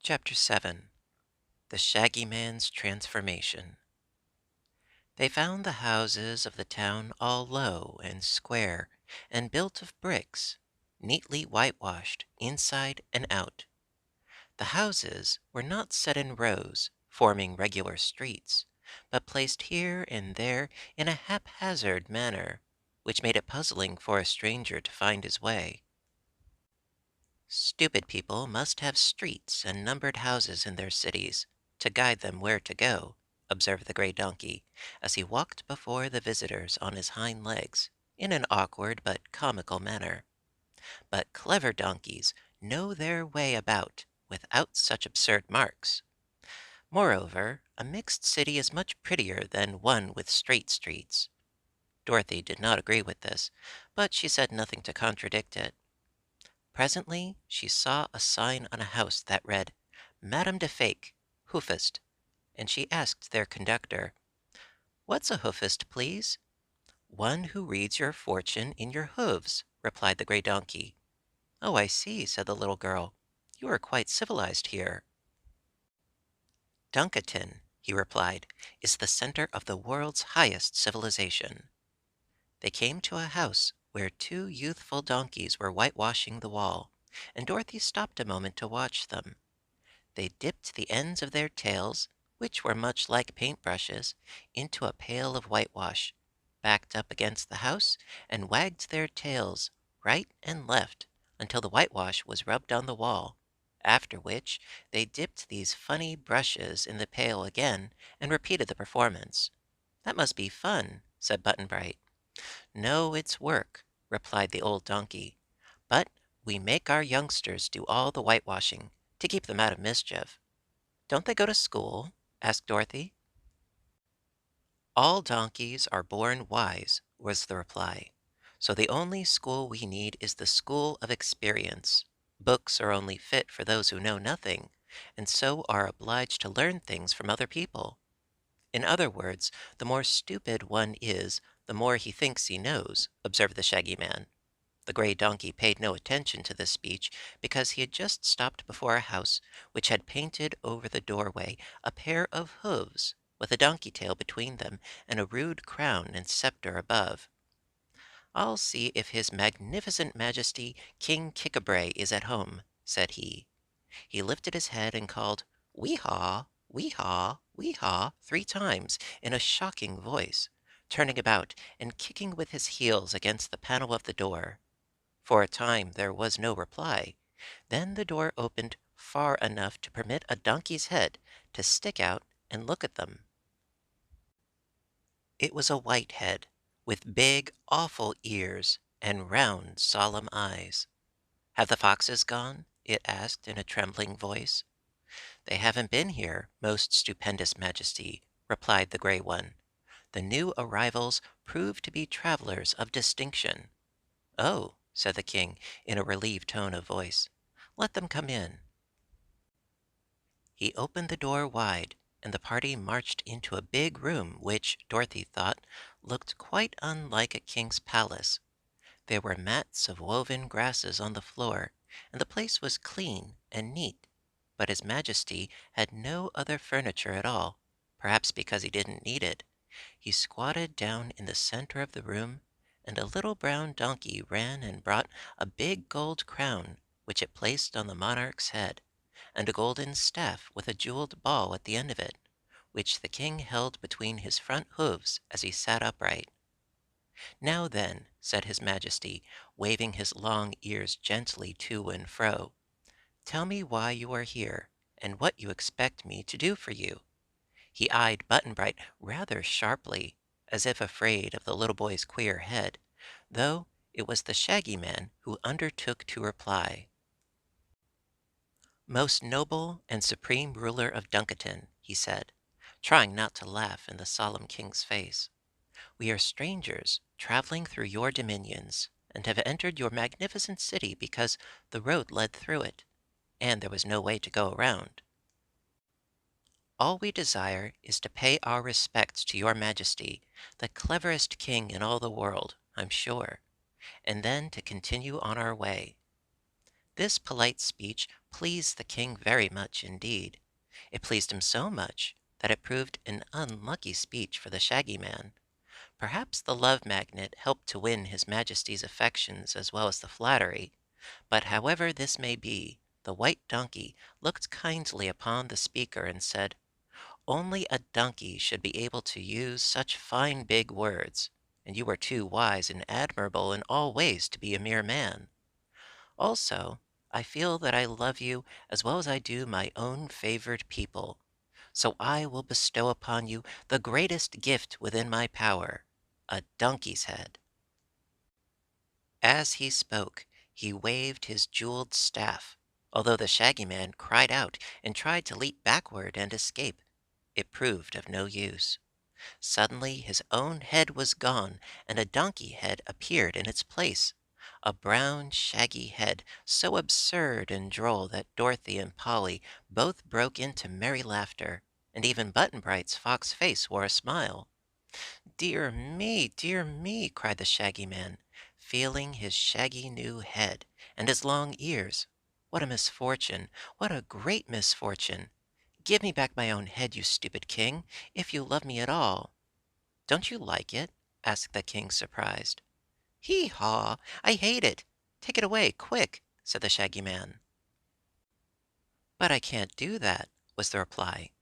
Chapter 7. The Shaggy Man's Transformation. They found the houses of the town all low and square and built of bricks, neatly whitewashed inside and out. The houses were not set in rows, forming regular streets, but placed here and there in a haphazard manner, which made it puzzling for a stranger to find his way. Stupid people must have streets and numbered houses in their cities to guide them where to go, observed the gray donkey, as he walked before the visitors on his hind legs, in an awkward but comical manner. But clever donkeys know their way about without such absurd marks. Moreover, a mixed city is much prettier than one with straight streets. Dorothy did not agree with this, but she said nothing to contradict it. Presently she saw a sign on a house that read, "Madame de Fake, Hoofist," and she asked their conductor, "What's a hoofist, please?" "One who reads your fortune in your hooves," replied the gray donkey. "Oh, I see," said the little girl. "You are quite civilized here." "Duncaton," he replied, "is the center of the world's highest civilization." They came to a house where two youthful donkeys were whitewashing the wall, and Dorothy stopped a moment to watch them. They dipped the ends of their tails, which were much like paint-brushes, into a pail of whitewash, backed up against the house, and wagged their tails right and left until the whitewash was rubbed on the wall, after which they dipped these funny brushes in the pail again and repeated the performance. "That must be fun," said Button-Bright. "No, it's work," replied the old donkey. "But we make our youngsters do all the whitewashing to keep them out of mischief." "Don't they go to school?" asked Dorothy. "All donkeys are born wise," was the reply. "So the only school we need is the school of experience. Books are only fit for those who know nothing, and so are obliged to learn things from other people. In other words, the more stupid one is, the more he thinks he knows," observed the Shaggy Man. The gray donkey paid no attention to this speech because he had just stopped before a house which had painted over the doorway a pair of hooves with a donkey tail between them and a rude crown and scepter above. "I'll see if His Magnificent Majesty King Kickabray is at home," said he. He lifted his head and called, "Wee-haw, wee-haw, wee-haw," 3 times in a shocking voice, turning about and kicking with his heels against the panel of the door. For a time there was no reply. Then the door opened far enough to permit a donkey's head to stick out and look at them. It was a white head, with big, awful ears and round, solemn eyes. "Have the foxes gone?" it asked in a trembling voice. "They haven't been here, most stupendous Majesty," replied the gray one. "The new arrivals prove to be travelers of distinction." "Oh," said the king in a relieved tone of voice. "Let them come in." He opened the door wide, and the party marched into a big room which, Dorothy thought, looked quite unlike a king's palace. There were mats of woven grasses on the floor, and the place was clean and neat, but His Majesty had no other furniture at all, perhaps because he didn't need it. He squatted down in the center of the room, and a little brown donkey ran and brought a big gold crown, which it placed on the monarch's head, and a golden staff with a jeweled ball at the end of it, which the king held between his front hoofs as he sat upright. "Now then," said His Majesty, waving his long ears gently to and fro, "tell me why you are here, and what you expect me to do for you." He eyed Button-Bright rather sharply, as if afraid of the little boy's queer head, though it was the Shaggy Man who undertook to reply. "Most noble and supreme ruler of Duncaton," he said, trying not to laugh in the solemn king's face, "we are strangers traveling through your dominions, and have entered your magnificent city because the road led through it, and there was no way to go around. All we desire is to pay our respects to your Majesty, the cleverest king in all the world, I'm sure, and then to continue on our way." This polite speech pleased the king very much indeed. It pleased him so much that it proved an unlucky speech for the Shaggy Man. Perhaps the love magnet helped to win his Majesty's affections as well as the flattery, but however this may be, the white donkey looked kindly upon the speaker and said, "Only a donkey should be able to use such fine big words, and you are too wise and admirable in all ways to be a mere man. Also, I feel that I love you as well as I do my own favored people, so I will bestow upon you the greatest gift within my power, a donkey's head." As he spoke, he waved his jeweled staff. Although the Shaggy Man cried out and tried to leap backward and escape, it proved of no use. Suddenly his own head was gone, and a donkey head appeared in its place. A brown, shaggy head, so absurd and droll that Dorothy and Polly both broke into merry laughter, and even Button Bright's fox face wore a smile. Dear me!" cried the Shaggy Man, feeling his shaggy new head and his long ears. "What a misfortune! What a great misfortune! Give me back my own head, you stupid king, if you love me at all." "Don't you like it?" asked the king, surprised. "Hee haw! I hate it! Take it away, quick!" said the Shaggy Man. "But I can't do that," was the reply.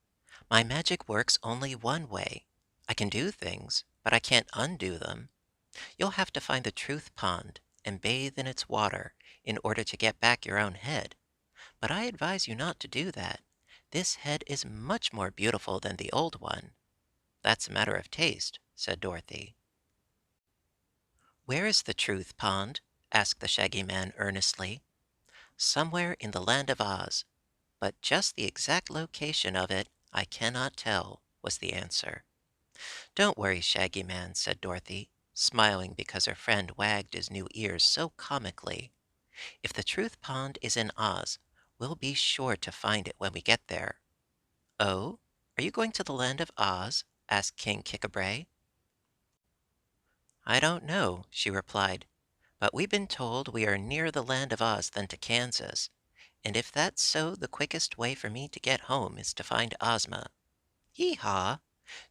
"My magic works only one way. I can do things, but I can't undo them. You'll have to find the Truth Pond and bathe in its water in order to get back your own head. But I advise you not to do that. This head is much more beautiful than the old one." "That's a matter of taste," said Dorothy. "Where is the Truth Pond?" asked the Shaggy Man earnestly. "Somewhere in the Land of Oz, but just the exact location of it I cannot tell," was the answer. "Don't worry, Shaggy Man," said Dorothy, smiling because her friend wagged his new ears so comically. "If the Truth Pond is in Oz, we'll be sure to find it when we get there." "Oh, are you going to the Land of Oz?" asked King Kickabray. "I don't know," she replied, "but we've been told we are nearer the Land of Oz than to Kansas, and if that's so the quickest way for me to get home is to find Ozma." "Hee haw!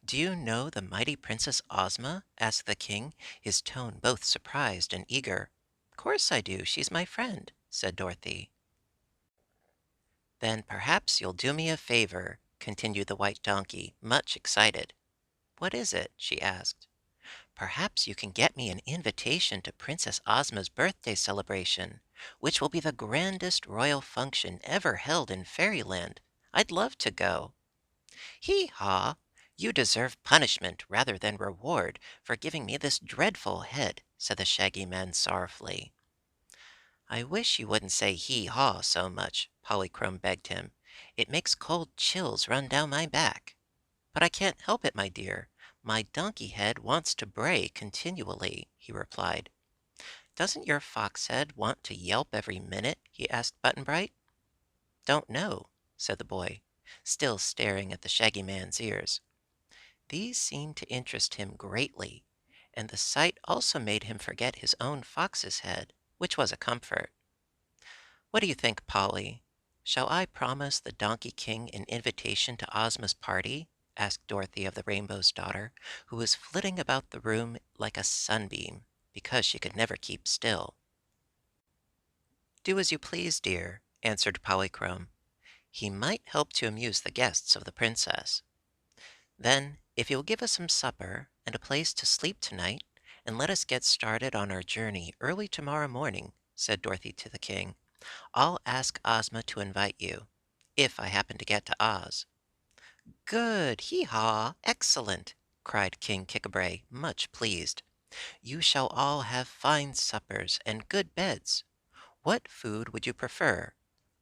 Do you know the mighty Princess Ozma?" asked the king, his tone both surprised and eager. "Of course I do. She's my friend," said Dorothy. "Then perhaps you'll do me a favor," continued the white donkey, much excited. "What is it?" she asked. "Perhaps you can get me an invitation to Princess Ozma's birthday celebration, which will be the grandest royal function ever held in Fairyland. I'd love to go." "Hee haw! You deserve punishment rather than reward for giving me this dreadful head," said the Shaggy Man sorrowfully. "I wish you wouldn't say 'hee haw' so much," Polychrome begged him. "It makes cold chills run down my back." "But I can't help it, my dear. My donkey head wants to bray continually," he replied. "Doesn't your fox head want to yelp every minute?" he asked Button Bright. "Don't know," said the boy, still staring at the Shaggy Man's ears. These seemed to interest him greatly, and the sight also made him forget his own fox's head, which was a comfort. "What do you think, Polly? Shall I promise the Donkey King an invitation to Ozma's party?" asked Dorothy of the Rainbow's Daughter, who was flitting about the room like a sunbeam, because she could never keep still. "Do as you please, dear," answered Polychrome. "He might help to amuse the guests of the Princess." "Then, if you'll give us some supper and a place to sleep tonight, and let us get started on our journey early tomorrow morning," said Dorothy to the king, "I'll ask Ozma to invite you, if I happen to get to Oz." "Good! Hee haw! Excellent!" cried King Kickabray, much pleased. "You shall all have fine suppers and good beds. What food would you prefer?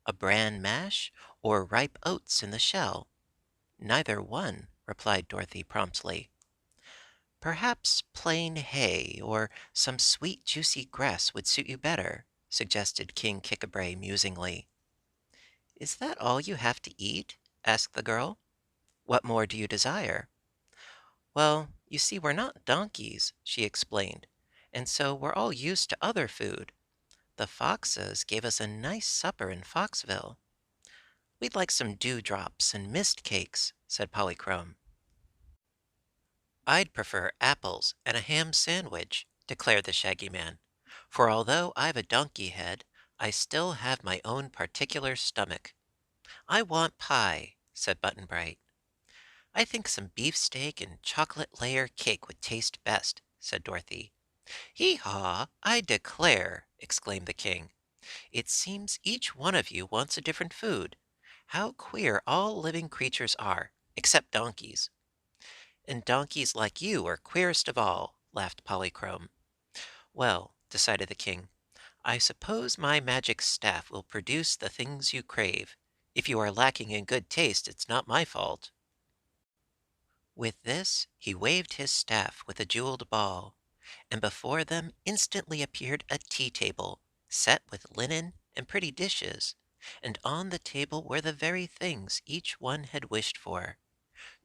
A bran mash or ripe oats in the shell?" "Neither one," replied Dorothy promptly. "Perhaps plain hay or some sweet juicy grass would suit you better," suggested King Kickabray musingly. "Is that all you have to eat?" asked the girl. "What more do you desire?" "Well, you see, we're not donkeys," she explained, "and so we're all used to other food. The Foxes gave us a nice supper in Foxville. We'd like some dewdrops and mist cakes, said Polychrome. I'd prefer apples and a ham sandwich, declared the Shaggy Man. For although I've a donkey head, I still have my own particular stomach. I want pie, said Button Bright. I think some beefsteak and chocolate layer cake would taste best, said Dorothy. Hee haw, I declare, exclaimed the king. It seems each one of you wants a different food. How queer all living creatures are, except donkeys. And donkeys like you are queerest of all, laughed Polychrome. Well, decided the king, I suppose my magic staff will produce the things you crave. If you are lacking in good taste, it's not my fault. With this, he waved his staff with a jeweled ball, and before them instantly appeared a tea table, set with linen and pretty dishes, and on the table were the very things each one had wished for.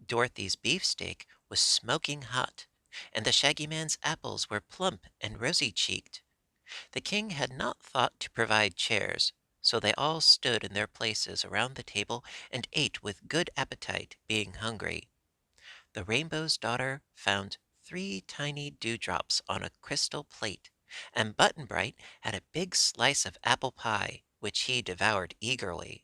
Dorothy's beefsteak was smoking hot, and the Shaggy Man's apples were plump and rosy-cheeked. The king had not thought to provide chairs, so they all stood in their places around the table and ate with good appetite, being hungry. The Rainbow's Daughter found 3 tiny dewdrops on a crystal plate, and Button Bright had a big slice of apple pie, which he devoured eagerly.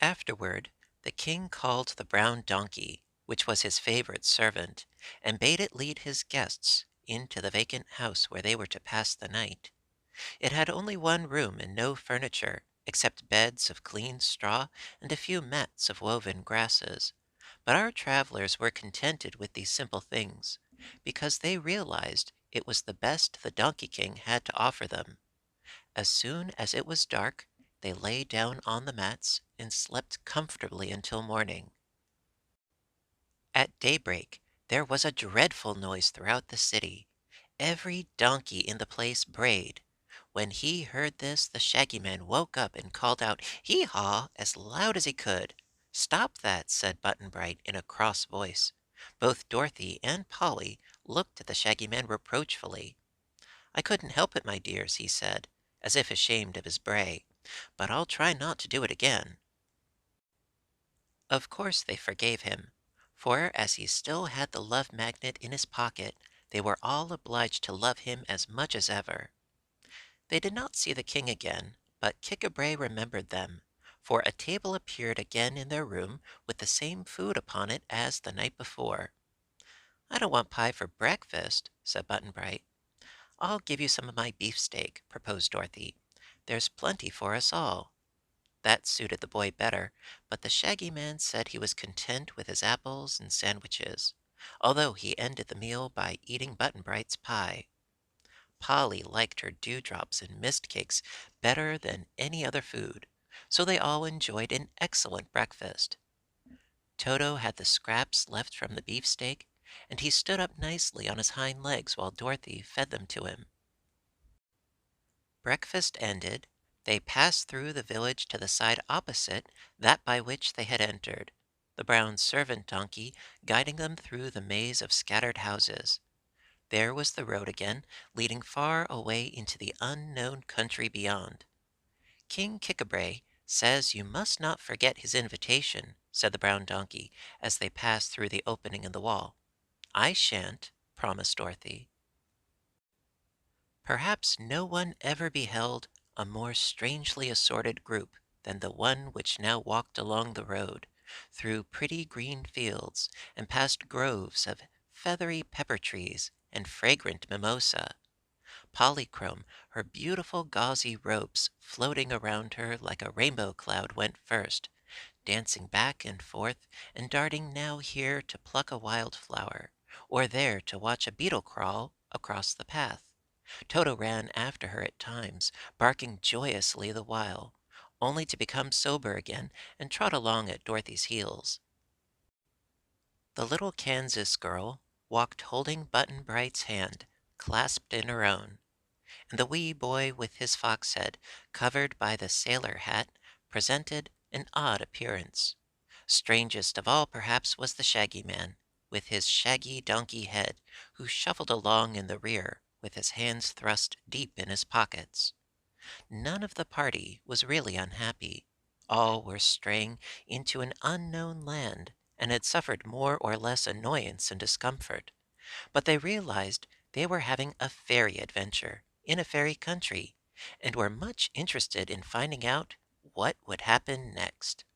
Afterward, the king called the brown donkey, which was his favorite servant, and bade it lead his guests into the vacant house where they were to pass the night. It had only one room and no furniture, except beds of clean straw and a few mats of woven grasses. But our travelers were contented with these simple things, because they realized it was the best the Donkey King had to offer them. As soon as it was dark, they lay down on the mats and slept comfortably until morning. At daybreak, there was a dreadful noise throughout the city. Every donkey in the place brayed. When he heard this, the Shaggy Man woke up and called out, "Hee haw!" as loud as he could. "Stop that!" said Button Bright in a cross voice. Both Dorothy and Polly looked at the Shaggy Man reproachfully. "I couldn't help it, my dears," he said, as if ashamed of his bray, "but I'll try not to do it again." Of course they forgave him, for as he still had the Love Magnet in his pocket, they were all obliged to love him as much as ever. They did not see the king again, but Kickabray remembered them, for a table appeared again in their room with the same food upon it as the night before. "I don't want pie for breakfast," said Button Bright. "I'll give you some of my beefsteak," proposed Dorothy. "There's plenty for us all." That suited the boy better, but the Shaggy Man said he was content with his apples and sandwiches, although he ended the meal by eating Button Bright's pie. Polly liked her dewdrops and mist cakes better than any other food, so they all enjoyed an excellent breakfast. Toto had the scraps left from the beefsteak, and he stood up nicely on his hind legs while Dorothy fed them to him. Breakfast ended, they passed through the village to the side opposite that by which they had entered, the brown servant donkey guiding them through the maze of scattered houses. There was the road again, leading far away into the unknown country beyond. "King Kickabray says you must not forget his invitation," said the brown donkey as they passed through the opening in the wall. "I shan't," promised Dorothy. Perhaps no one ever beheld a more strangely assorted group than the one which now walked along the road, through pretty green fields, and past groves of feathery pepper trees and fragrant mimosa. Polychrome, her beautiful gauzy robes floating around her like a rainbow cloud, went first, dancing back and forth, and darting now here to pluck a wild flower, or there to watch a beetle crawl across the path. Toto ran after her at times, barking joyously the while, only to become sober again and trot along at Dorothy's heels. The little Kansas girl walked holding Button Bright's hand, clasped in her own, and the wee boy with his fox head, covered by the sailor hat, presented an odd appearance. Strangest of all, perhaps, was the Shaggy Man, with his shaggy donkey head, who shuffled along in the rear with his hands thrust deep in his pockets. None of the party was really unhappy. All were straying into an unknown land and had suffered more or less annoyance and discomfort, but they realized they were having a fairy adventure in a fairy country and were much interested in finding out what would happen next.